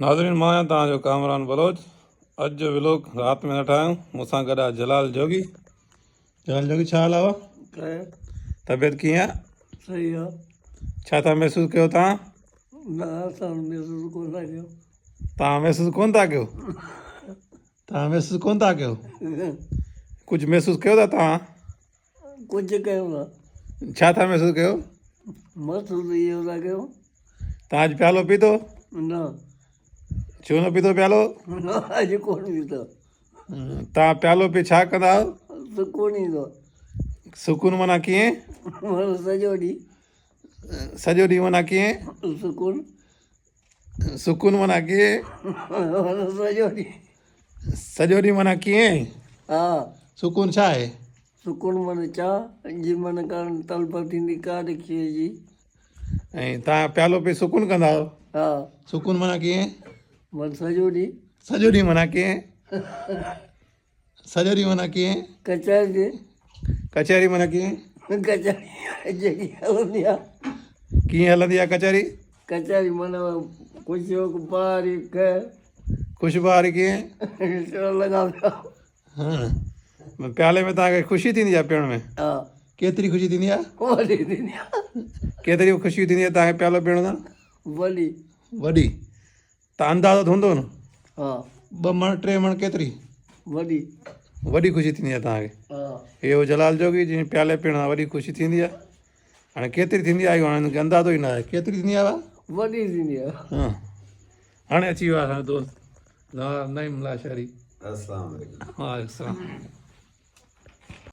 नाज़रीन मां आहियां तव्हांजो कामरान बलोच। अॼु जो व्लॉग राति में न ठाहियूं। मूंसां गॾु आहे जलाल जोगी। जलाल जोगी छा हाल आहे? तबियत कीअं आहे? सही आहे। छा था महसूसु कयो तव्हां? न असां महसूस कोन था कयूं। तव्हां महसूसु कोन था कयो? तव्हां महसूसु कोन था कयो? कुझु महसूसु कयो था तव्हां? कुझु कयूं था। छा था महसूसु कयो? महसूस इहो था कयूं। तव्हां अॼु प्यालो पीतो? न छो न पीतो प्यालो? न अॼु कोन पीतो। तव्हां प्यालो पी छा कंदा आहियो? सुकून ईंदो। सुकून माना कीअं? माना सॼो ॾींहुं। सॼो ॾींहुं माना कीअं? सुकून। सुकून माना कीअं? माना सॼो ॾींहुं। सॼो ॾींहुं माना कीअं? हा सुकून छा आहे? सुकून माना चाह जी मन करणु तलब थींदी का खीर जी। ऐं तव्हां प्यालो पी सुकून कंदा आहियो? हा सुकून माना कीअं? माना सॼो ॾींहुं। सॼो ॾींहुं माना कीअं? सॼो ॾींहुं माना कीअं? कचहरी ते। कचहरी माना कीअं? कचहरी जेकी हलंदी आहे। कीअं हलंदी आहे कचहरी? कचहरी माना ख़ुशियो पारी ख़ुशबारी कीअं? लॻा पिया। हा प्याले में तव्हांखे ख़ुशी थींदी आहे पीअण में? हा केतिरी ख़ुशी थींदी आहे? वॾी थींदी आहे। केतिरी ख़ुशी थींदी आहे तव्हांखे प्यालो पीअण सां? वॾी। वॾी त अंदाज़ो त हूंदो न? हा 2 मण 3 मण केतिरी? वॾी। वॾी ख़ुशी थींदी आहे तव्हांखे? हा इहो जलाल जोगी जीअं प्याले पीअण सां वॾी ख़ुशी थींदी आहे। हाणे केतिरी थींदी आहे हाणे हिनखे अंदाज़ो ई न आहे। केतिरी थींदी आहे? वॾी थींदी आहे। हा हाणे अची वियो आहे असांजो दोस्त नईम लाशारी। अस्सलाम वालेकुम। वालेकुम सलाम।